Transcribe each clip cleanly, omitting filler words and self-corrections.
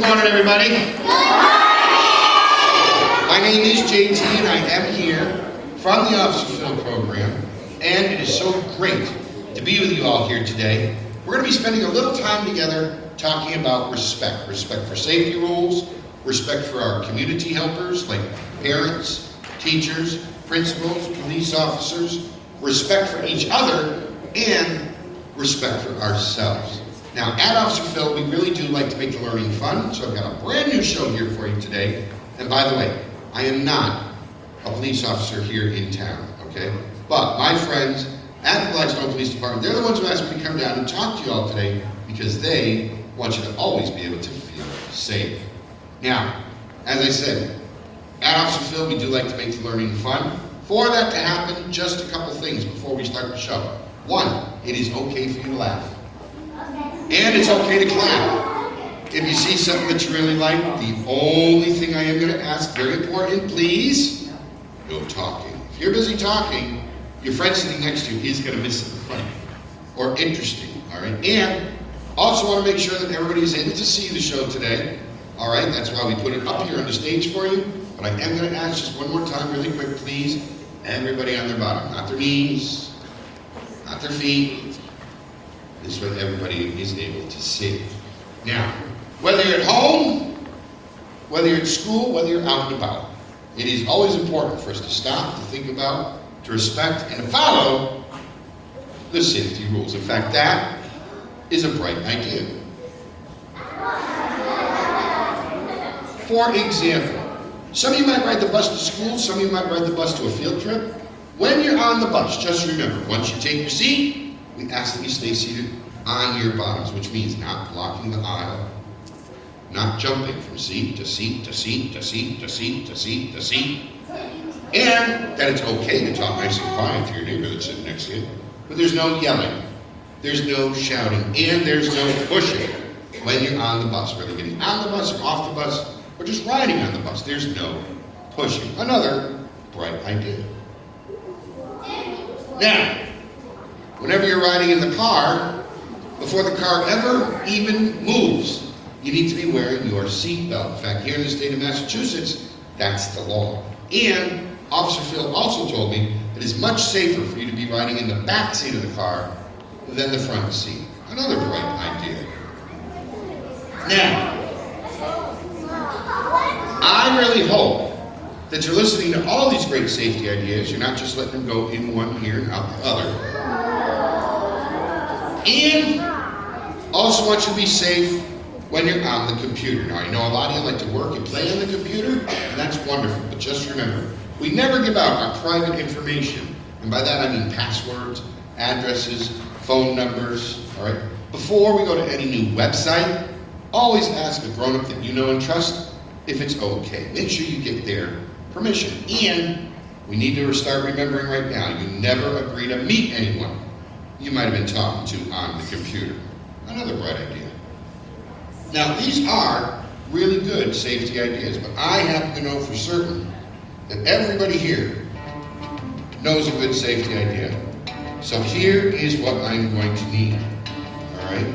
morning, everybody. My name is JT, and I am here from the Officer Phil program, and it is so great to be with you all here today. We're going to be spending a little time together talking about respect. Respect for safety rules, respect for our community helpers like parents, teachers, principals, police officers, respect for each other, and respect for ourselves. Now, at Officer Phil, we really do like to make the learning fun, so I've got a brand new show here for you today. And by the way, I am not a police officer here in town, okay? But my friends at the Blackstone Police Department, they're the ones who asked me to come down and talk to you all today because they want you to always be able to feel safe. Now, as I said, at Officer Phil, we do like to make the learning fun. For that to happen, just a couple things before we start the show. One, it is okay for you to laugh. And it's okay to clap. If you see something that you really like, the only thing I am going to ask, very important, please, no talking. If you're busy talking, your friend sitting next to you is going to miss something funny or interesting, all right? And also want to make sure that everybody is able to see the show today, all right? That's why we put it up here on the stage for you. But I am going to ask just one more time, really quick, please, everybody on their bottom, not their knees, not their feet. This way everybody is able to see. Now, whether you're at home, whether you're at school, whether you're out and about, it is always important for us to stop, to think about, to respect, and to follow the safety rules. In fact, that is a bright idea. For example, some of you might ride the bus to school, some of you might ride the bus to a field trip. When you're on the bus, just remember, once you take your seat, we ask that you stay seated on your bottoms, which means not blocking the aisle, not jumping from seat to seat to seat to seat to seat to seat to seat, and that it's okay to talk nice and quiet to your neighbor that's sitting next to you, but there's no yelling, there's no shouting, and there's no pushing when you're on the bus, whether getting on the bus or off the bus, or just riding on the bus, there's no pushing. Another bright idea. Now, whenever you're riding in the car, before the car ever even moves, you need to be wearing your seatbelt. In fact, here in the state of Massachusetts, that's the law. And Officer Phil also told me that it's much safer for you to be riding in the back seat of the car than the front seat. Another bright idea. Now, I really hope that you're listening to all these great safety ideas. You're not just letting them go in one ear and out the other. And also want you to be safe when you're on the computer. Now, I know a lot of you like to work and play on the computer, and that's wonderful, but just remember, we never give out our private information, and by that I mean passwords, addresses, phone numbers, all right? Before we go to any new website, always ask a grown-up that you know and trust if it's okay. Make sure you get their permission. And we need to start remembering right now, you never agree to meet anyone you might have been talking to on the computer. Another bright idea. Now, these are really good safety ideas, but I happen to know for certain that everybody here knows a good safety idea. So here is what I'm going to need, all right?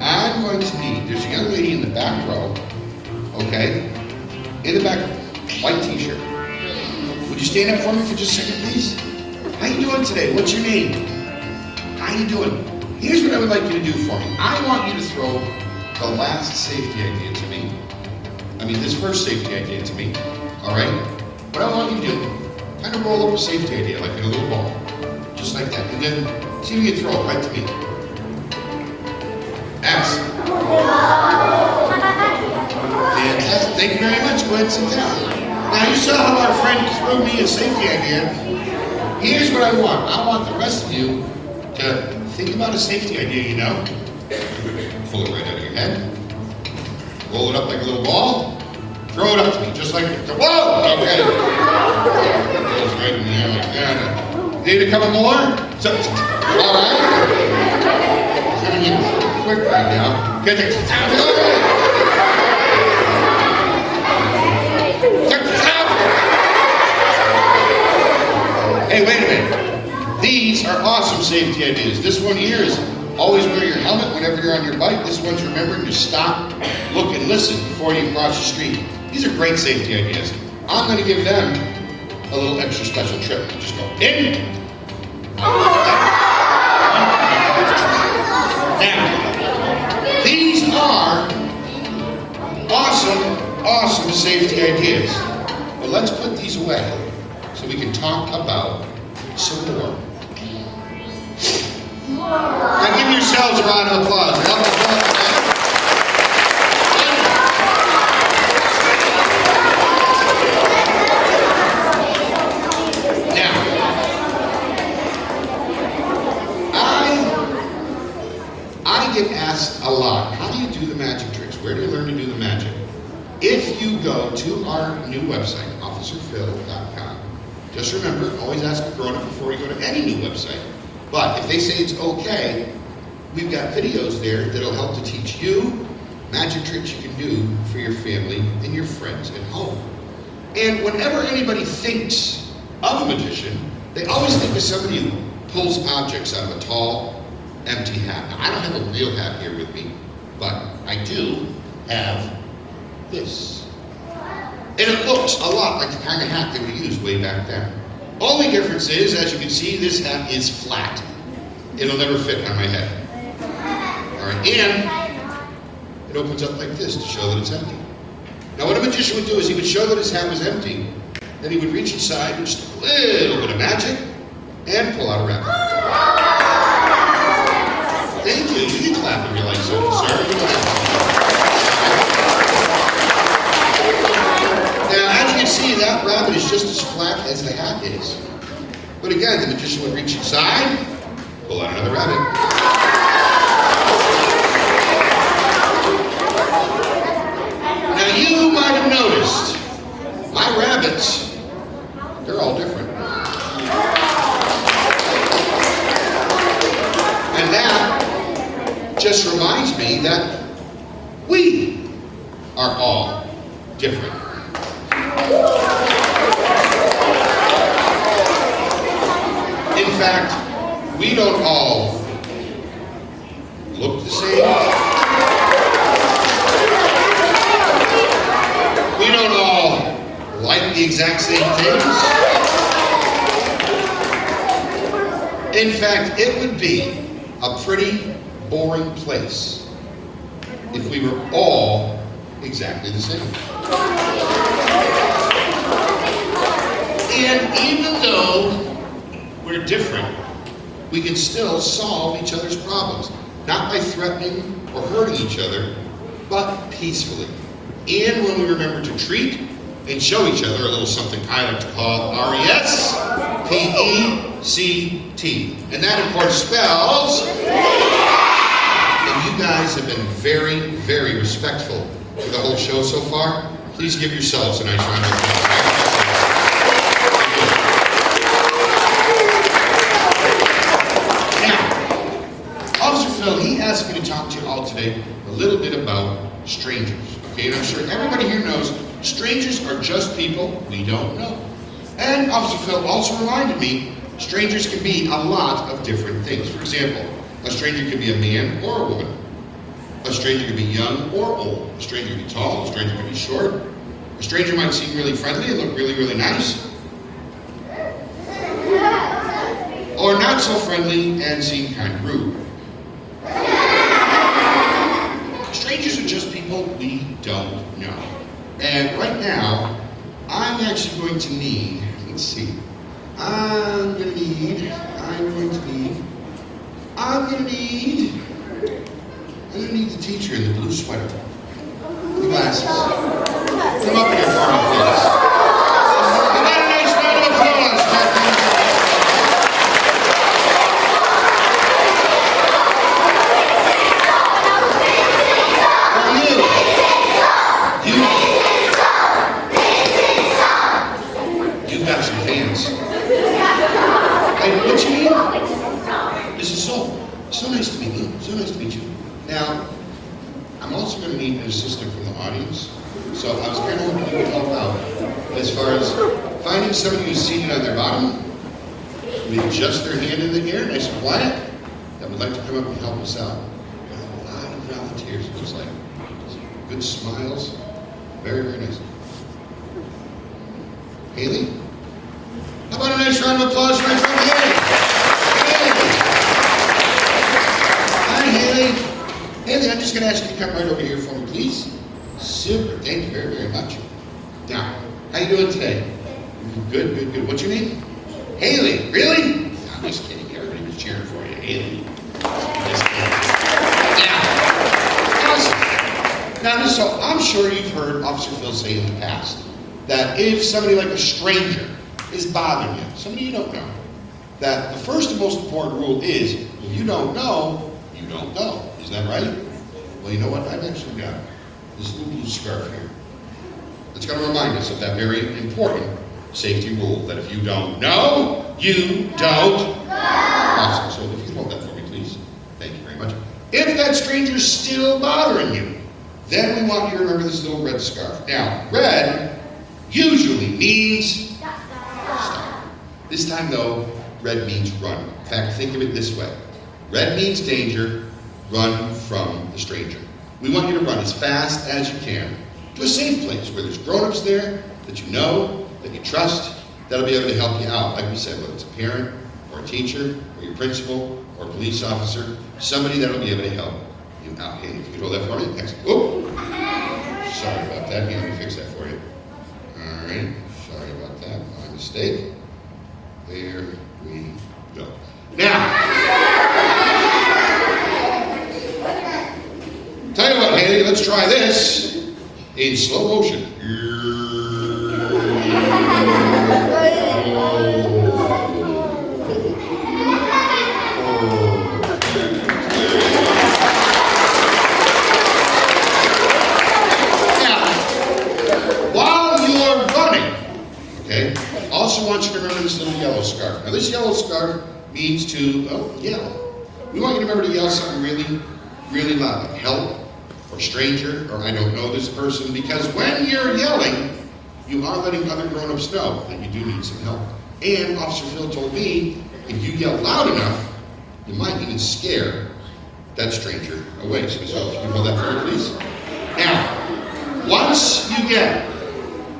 I'm going to need, there's a young lady in the back row, okay? In the back, white t-shirt. Would you stand up for me for just a second, please? How you doing today? What's your name? How you doing? Here's what I would like you to do for me. I want you to throw the last safety idea to me. This first safety idea to me, all right? What I want you to do, kind of roll up a safety idea, like in a little ball, just like that. And then see if you can throw it right to me. X. Fantastic. Thank you very much. Go ahead and sit down. Now, you saw how our friend threw me a safety idea. Here's what I want. I want the rest of you to think about a safety idea, you know. Pull it right out of your head. Roll it up like a little ball. Throw it up to me, just like that. Whoa! Okay. Goes right in there like that. Need a couple more? So, all right. It's gonna get quick right now. Get it. Hey, wait a minute. These are awesome safety ideas. This one here is always wear your helmet whenever you're on your bike. This one's remembering to stop, look and listen before you cross the street. These are great safety ideas. I'm going to give them a little extra special trip. Just go in. Now, these are awesome safety ideas. But let's put these away so we can talk about some more. Now give yourselves a round of applause. I get asked a lot, how do you do the magic tricks? Where do you learn to do the magic? If you go to our new website, officerphil.com, just remember, always ask a grown-up before you go to any new website. But if they say it's okay, we've got videos there that'll help to teach you magic tricks you can do for your family and your friends at home. And whenever anybody thinks of a magician, they always think of somebody who pulls objects out of a tall, empty hat. Now, I don't have a real hat here with me, but I do have this. And it looks a lot like the kind of hat that we used way back then. Only difference is, as you can see, this hat is flat. It'll never fit on my head. All right, and it opens up like this to show that it's empty. Now, what a magician would do is he would show that his hat was empty, then he would reach inside with just a little bit of magic and pull out a rabbit. Thank you. You can clap if you like so, sir. Now, as you can see, that rabbit is just as flat as the hat is. But again, the magician would reach inside, pull out another rabbit. Now, you might have noticed, my rabbits, they're all different. And that just reminds me that we are all different. In fact, we don't all look the same. We don't all like the exact same things. In fact, it would be a pretty boring place if we were all exactly the same. And even though we're different, we can still solve each other's problems, not by threatening or hurting each other, but peacefully. And when we remember to treat and show each other a little something I like to call RESPECT. And that, of course, spells... And you guys have been very, very respectful for the whole show so far. Please give yourselves a nice round of applause. Now, Officer Phil, he asked me to talk to you all today a little bit about strangers. Okay, and I'm sure everybody here knows strangers are just people we don't know. And Officer Phil also reminded me, strangers can be a lot of different things. For example, a stranger can be a man or a woman. A stranger can be young or old. A stranger can be tall, a stranger can be short. A stranger might seem really friendly and look really, really nice. Or not so friendly and seem kind of rude. Strangers are just people we don't know. And right now, I'm actually going to need, let's see, I'm going to need the teacher in the blue sweater, the glasses. Come up here for me, please. Give that a nice round of applause, Captain. You've got some fans. Hey, what you mean? This is so nice to meet you. So nice to meet you. Now, I'm also going to need an assistant from the audience. So I was kind of hoping you would help out as far as finding somebody who's seated on their bottom, with just their hand in the air, nice and quiet, that would like to come up and help us out. We have a lot of volunteers, it looks like. Good smiles. Very, very nice. Haley? How about a nice round of applause right from Haley? Haley! Hi, Haley. Haley, I'm just going to ask you to come right over here for me, please. Super. Thank you very, very much. Now, how you doing today? Good, good, good. What's your name? Haley. Really? I'm just kidding. Everybody was cheering for you. Haley. Just kidding. Now, awesome. Now, so I'm sure you've heard Officer Phil say in the past that if somebody like a stranger is bothering you, somebody you don't know, that the first and most important rule is, if you don't know, you don't know. Is that right? Well, you know what? I've actually got this little blue scarf here. It's going to remind us of that very important safety rule, that if you don't know, you don't. Awesome. So if you hold that for me, please. Thank you very much. If that stranger's still bothering you, then we want you to remember this little red scarf. Now, red usually means stop. This time, though, red means run. In fact, think of it this way. Red means danger, run from the stranger. We want you to run as fast as you can to a safe place where there's grown-ups there that you know, that you trust, that'll be able to help you out. Like we said, whether it's a parent, or a teacher, or your principal, or a police officer, somebody that'll be able to help you out. Hey, if you could hold that for me. Next. Oh! Sorry about that. Here, let me fix that for you. All right. Sorry about that. My mistake. There we go. Now, tell you what, Haley, let's try this in slow motion. Also want you to remember this little yellow scarf. Now this yellow scarf means to yell. We want you to remember to yell something really, really loud, like help, or stranger, or I don't know this person, because when you're yelling, you are letting other grown-ups know that you do need some help. And Officer Phil told me, if you yell loud enough, you might even scare that stranger away. So if you can hold that for me, please. Now, once you get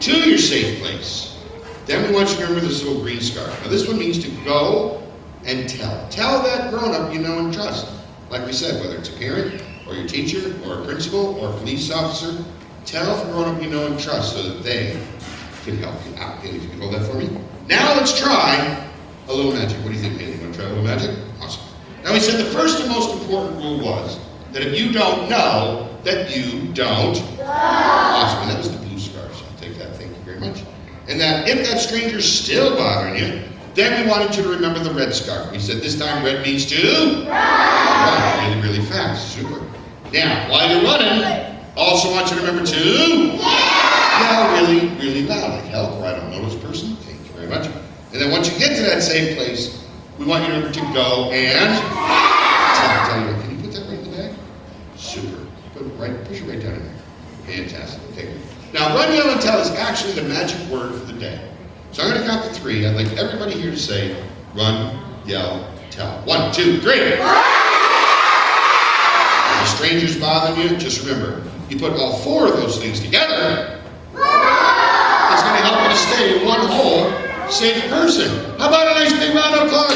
to your safe place, then we want you to remember this little green scarf. Now this one means to go and tell. Tell that grown-up you know and trust. Like we said, whether it's a parent, or your teacher, or a principal, or a police officer, tell the grown-up you know and trust so that they can help you out. Haley, if you can hold that for me. Now let's try a little magic. What do you think, Haley? You want to try a little magic? Awesome. Now we said the first and most important rule was that if you don't know, that you don't. Awesome. And that was the blue scarf, so I'll take that. Thank you very much. And that if that stranger's still bothering you, then we wanted you to remember the red scarf. We said this time red means to run really, really fast. Super. Now, while you're running, also want you to remember to yell really, really loud, like help, or I don't know this person. Thank you very much. And then once you get to that safe place, we want you to remember to go and tell you what, can you put that right in the bag? Super. Push it right down in there. Fantastic. Thank you. Now, run, yell, and tell is actually the magic word for the day. So I'm going to count to 3. I'd like everybody here to say, run, yell, tell. 1, 2, 3. If a stranger's bothering you, just remember, you put all 4 of those things together, it's going to help you to stay one whole, safe person. How about a nice big round of applause?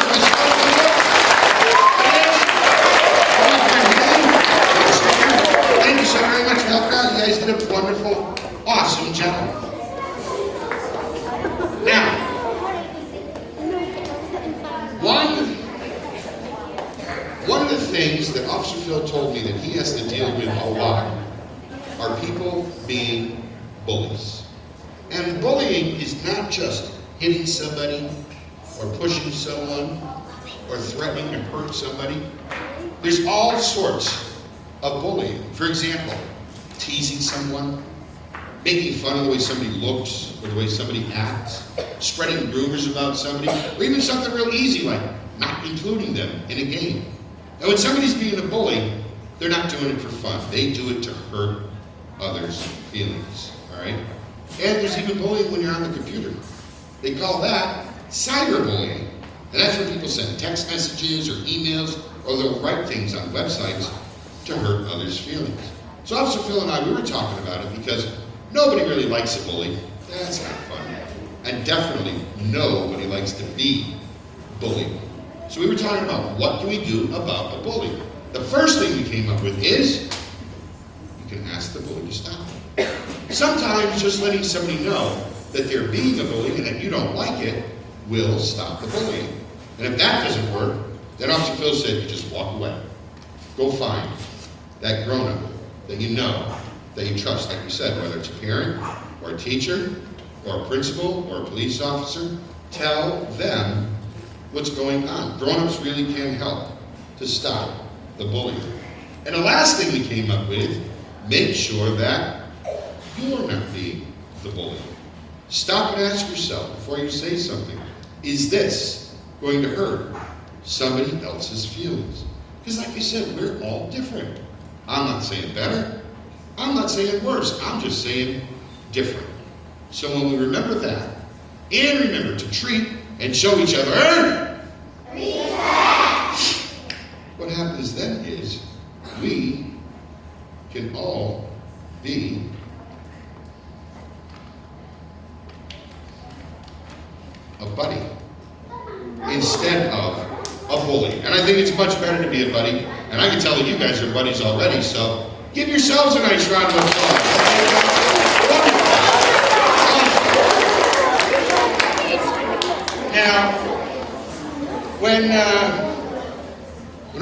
Thank you so very much for helping out. You guys did a wonderful, awesome job. Now, one of the things that Officer Phil told me that he has to deal with a lot are people being bullies. And bullying is not just hitting somebody or pushing someone or threatening to hurt somebody. There's all sorts of bullying. For example, teasing someone, making fun of the way somebody looks or the way somebody acts, spreading rumors about somebody, or even something real easy like not including them in a game. Now when somebody's being a bully, they're not doing it for fun. They do it to hurt others' feelings, all right? And there's even bullying when you're on the computer. They call that cyberbullying. And that's when people send text messages or emails, or they'll write things on websites to hurt others' feelings. So Officer Phil and I, we were talking about it because nobody really likes a bully. That's not fun. And definitely nobody likes to be bullied. So we were talking about what do we do about a bully. The first thing we came up with is you can ask the bully to stop. Sometimes just letting somebody know that they're being a bully and that you don't like it will stop the bullying. And if that doesn't work, then Officer Phil said you just walk away. Go find that grown-up that you know, that you trust, like we said, whether it's a parent or a teacher or a principal or a police officer. Tell them what's going on. Grown-ups really can help to stop the bullying. And the last thing we came up with, make sure that you're not being the bully. Stop and ask yourself before you say something, is this going to hurt somebody else's feelings? Because like I said, we're all different. I'm not saying better. I'm not saying worse. I'm just saying different. So when we remember that, and remember to treat and show each other respect, what happens then is we can all be a buddy instead of a bully. And I think it's much better to be a buddy. And I can tell that you guys are buddies already, so give yourselves a nice round of applause. Now, when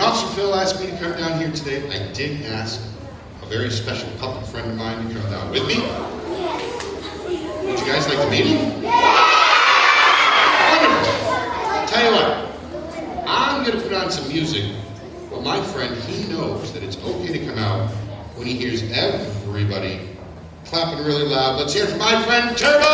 Officer Phil asked me to come down here today, I did ask a very special puppet friend of mine to come down with me. Would you guys like to meet him? Wonderful. Tell you what, I'm going to put on some music, but my friend, he knows that it's okay to come out when he hears everybody clapping really loud. Let's hear it for my friend, Turbo!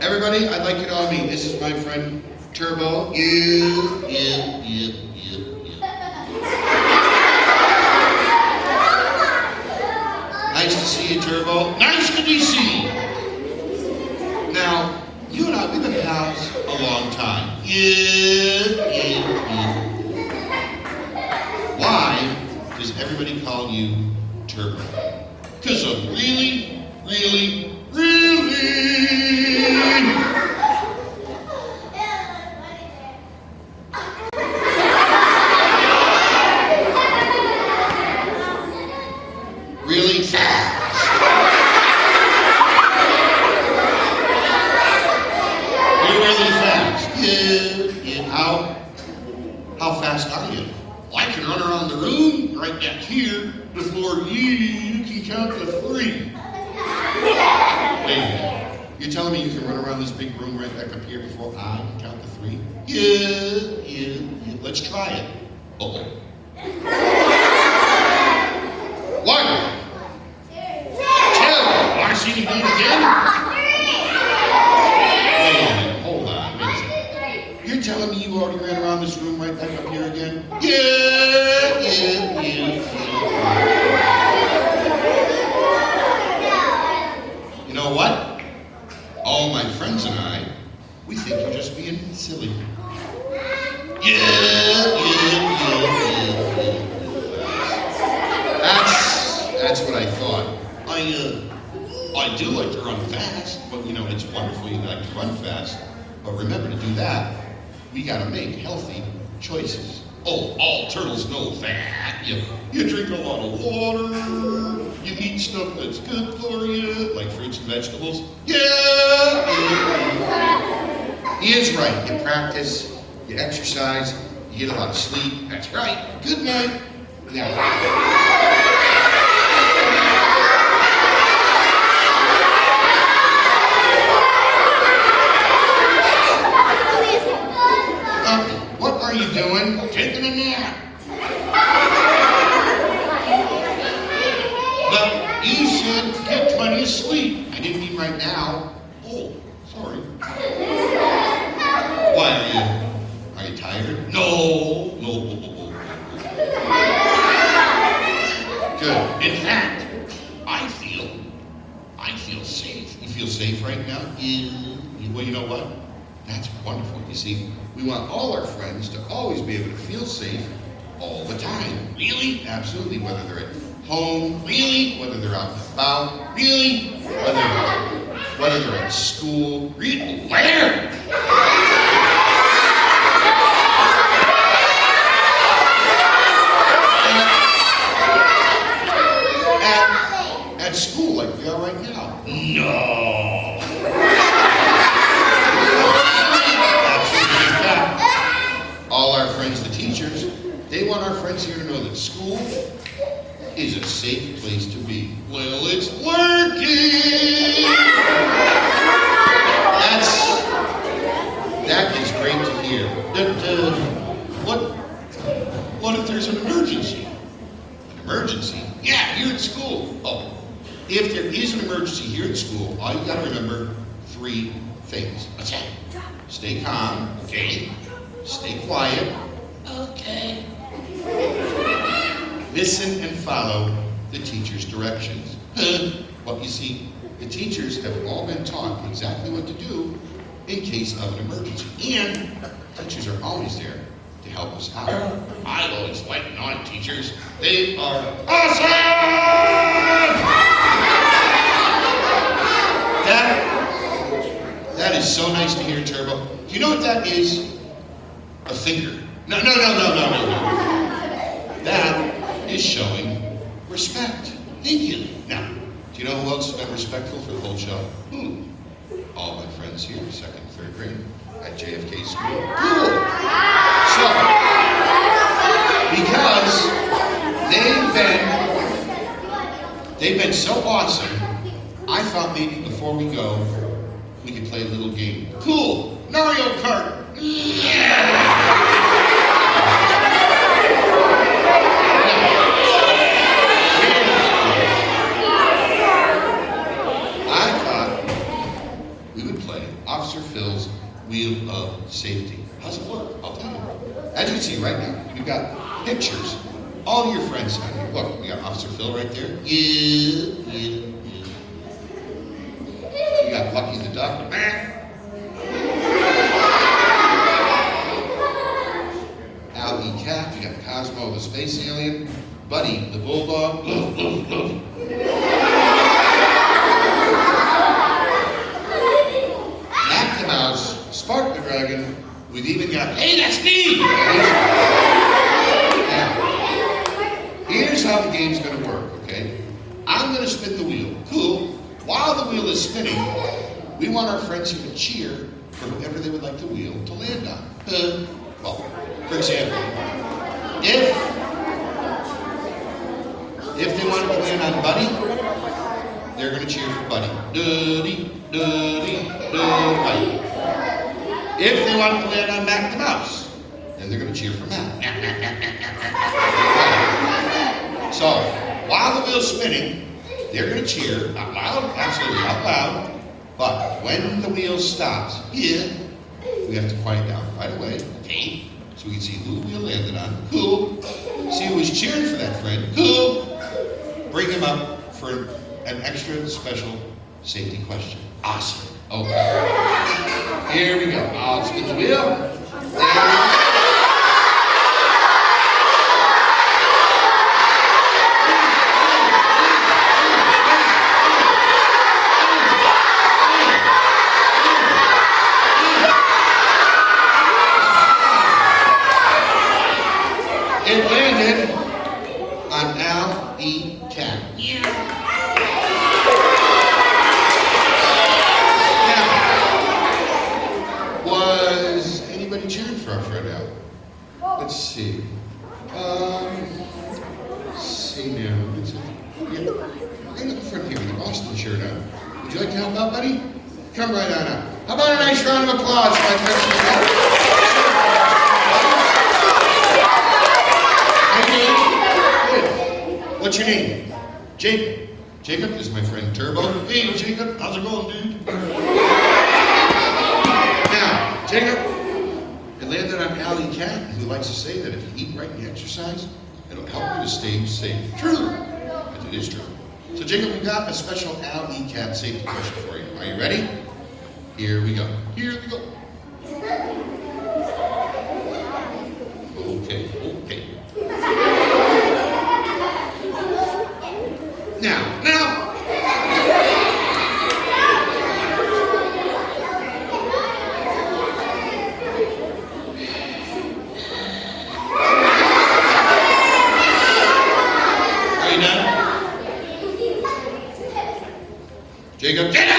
Everybody, I'd like you to all meet. This is my friend Turbo. Nice to see you, Turbo. Nice to be seen. Now, you and I, we've been pals a long time. Why does everybody call you Turbo? Because I'm really fast. You're really fast. Yeah. How fast are you? Well, I can run around the room right back here before you can count to 3. Hey, you're telling me you can run around this big room right back up here before I can count to 3? Yeah. Let's try it. Uh-oh. 1. Want to see me do it again? Wait a minute, hold on. Wait a second. You're telling me you already ran around this room right back up here again? Yeah. You know what? All my friends and I, we think you're just being silly. Yeah. That's what I thought. I do like to run fast, but you know, it's wonderful you like to run fast. But remember to do that, we gotta make healthy choices. Oh, all turtles know fat. You drink a lot of water, you eat stuff that's good for you, like fruits and vegetables. Yeah! He is right. You practice, you exercise, you get a lot of sleep. That's right. Good night. Now, what are you doing? Taking a nap. But you should get plenty of sleep. I didn't mean right now. Oh, sorry. Why are you tired? No. Good. In fact, I feel safe. You feel safe right now? Yeah. Well, you know what? That's wonderful. You see, we want all our friends to always be able to feel safe all the time. Really? Absolutely. Whether they're at home, really? Whether they're out and about, really? Whether they're at school, really? Where? At school, like we are right now. No. All our friends, the teachers, they want our friends here to know that school is a safe place to be. Well, it's working! That is great to hear. What if there's an emergency? An emergency? Yeah, here at school. Oh, if there is an emergency here at school, all you gotta remember 3 things. What's that? Stay calm, okay? Stay quiet, okay? Listen and follow the teacher's directions. Well, you see, the teachers have all been taught exactly what to do in case of an emergency. And teachers are always there to help us out. I always like non-teachers. They are awesome! That is so nice to hear, Turbo. Do you know what that is? A finger. No. That is showing respect. Thank you. Now, do you know who else has been respectful for the whole show? All my friends here, 2nd and 3rd grade at JFK School. Cool. So, because they've been so awesome, I thought maybe before we go, we could play a little game. Cool. Mario Kart. Officer Phil's Wheel of Safety. How's it look? I'll tell you. As you can see right now, we've got pictures. All your friends on here. Look, we got Officer Phil right there. Yeah. We got Lucky the Duck. Al E. Cat. We got Cosmo the Space Alien. Buddy the Bulldog. Spark the Dragon. We've even got, hey, that's me! Now, here's how the game's gonna work, okay? I'm gonna spin the wheel. Cool. While the wheel is spinning, we want our friends here to cheer for whoever they would like the wheel to land on. Well, for example, if they wanted to land on Buddy, they're gonna cheer for Buddy. Buddy. If they want to land on Mac the Mouse, then they're going to cheer for Mac. So, while the wheel's spinning, they're going to cheer out loud, absolutely out loud. But when the wheel stops here, we have to quiet down right away, okay? So we can see who the wheel landed on. Cool. See who was cheering for that friend. Cool. Bring him up for an extra special safety question. Awesome. Okay. Here we go. I'll spin the wheel. There we go. It landed on Al E. Cat. Was anybody cheering for our friend Al? Let's see. Let's see now. Yeah. Right up front here with the Boston shirt on. Would you like to help out, buddy? Come right on up. How about a nice round of applause for my precious friend? Good. What's your name? Jacob. Jacob is my friend Turbo. Hey, Jacob. How's it going, dude? Now, Jacob, it landed on Alley Cat, who likes to say that if you eat right and you exercise, it'll help you to stay safe. True. And it is true. So, Jacob, we've got a special Alley Cat safety question for you. Are you ready? Here we go. Here we go. Okay. Now. Are you done? Jacob, get it!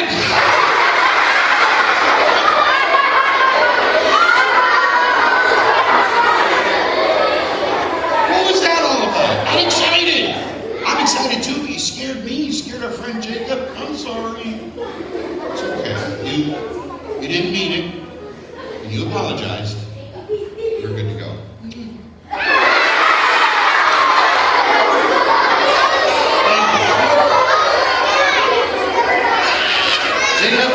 I'm excited too, but you scared me. You scared our friend Jacob. I'm sorry. It's okay. You didn't mean it. And you apologized. You're good to go. Jacob,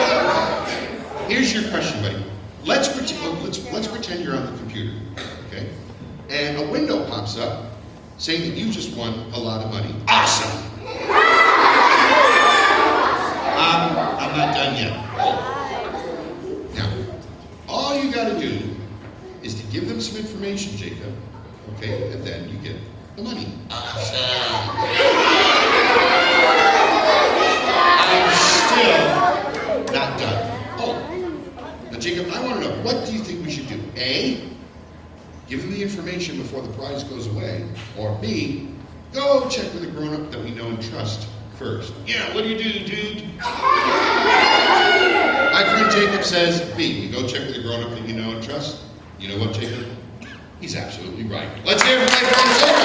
here's your question, buddy. Let's pretend you're on the computer, okay? And a window pops up saying that you just won a lot of money. Awesome! I'm not done yet. Now, all you gotta do is to give them some information, Jacob, okay? And then you get the money. Awesome! I'm still not done. Oh, now Jacob, I wanna know, what do you think we should do? A, give them the information before the prize goes away. Or B, go check with a grown-up that we know and trust first. Yeah, what do you do, dude? My friend Jacob says B, you go check with a grown-up that you know and trust. You know what, Jacob? He's absolutely right. Let's hear it from my friend Jacob.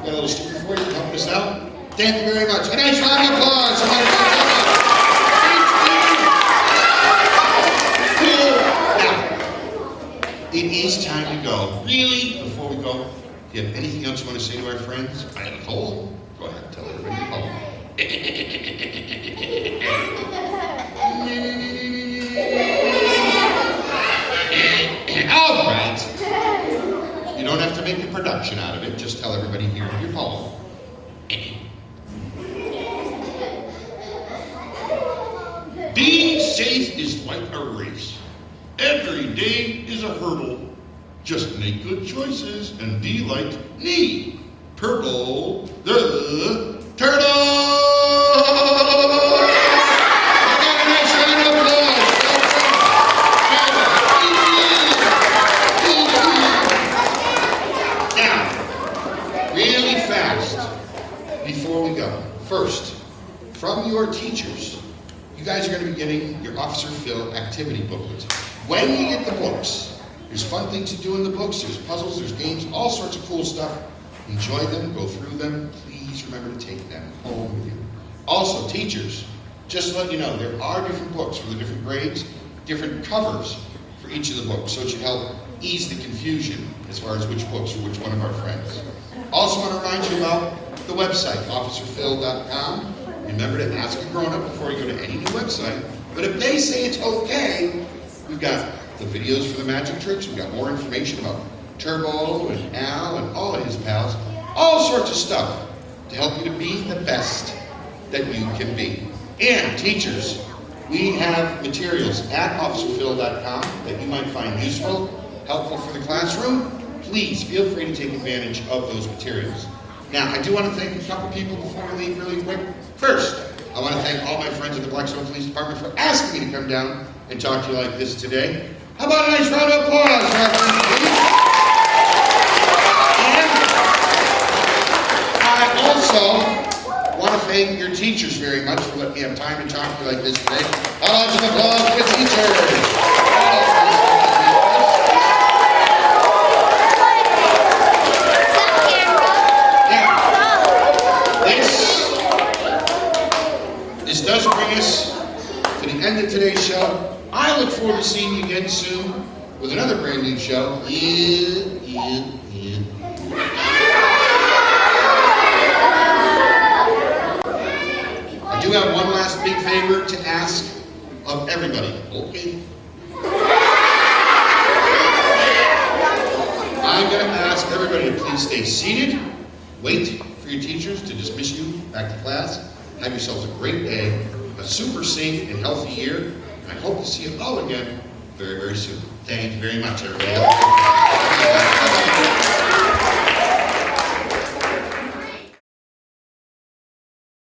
Got a little sticker for you, helping us out. Thank you very much. A nice round of applause for my friend Jacob. It is time to go. Really? Before we go, do you have anything else you want to say to our friends? I have a poem. Go ahead, tell everybody your poem. All right. You don't have to make a production out of it. Just tell everybody here your poem. Being safe is like a race. Every day is a hurdle. Just make good choices and be like me. Purple the turtle! Now, really fast, before we go. First, from your teachers, you guys are going to be getting your Officer Phil activity booklet. When you get the books, there's fun things to do in the books, there's puzzles, there's games, all sorts of cool stuff. Enjoy them, go through them. Please remember to take them home with you. Also, teachers, just to let you know, there are different books for the different grades, different covers for each of the books, so it should help ease the confusion as far as which books for which one of our friends. Also want to remind you about the website, officerphil.com. Remember to ask a grown-up before you go to any new website. But if they say it's okay, we've got the videos for the magic tricks. We've got more information about Turbo and Al and all of his pals. All sorts of stuff to help you to be the best that you can be. And teachers, we have materials at officerphil.com that you might find useful, helpful for the classroom. Please feel free to take advantage of those materials. Now, I do want to thank a couple people before we leave really quick. First, I want to thank all my friends at the Blackstone Police Department for asking me to come down and talk to you like this today. How about a nice round of applause for our friends, please? And I also want to thank your teachers very much for letting me have time to talk to you like this today. with another brand new show. I do have one last big favor to ask of everybody. Okay. I'm going to ask everybody to please stay seated. Wait for your teachers to dismiss you back to class. Have yourselves a great day, a super safe and healthy year, and I hope to see you all again very, very soon. Thank you very much, everybody.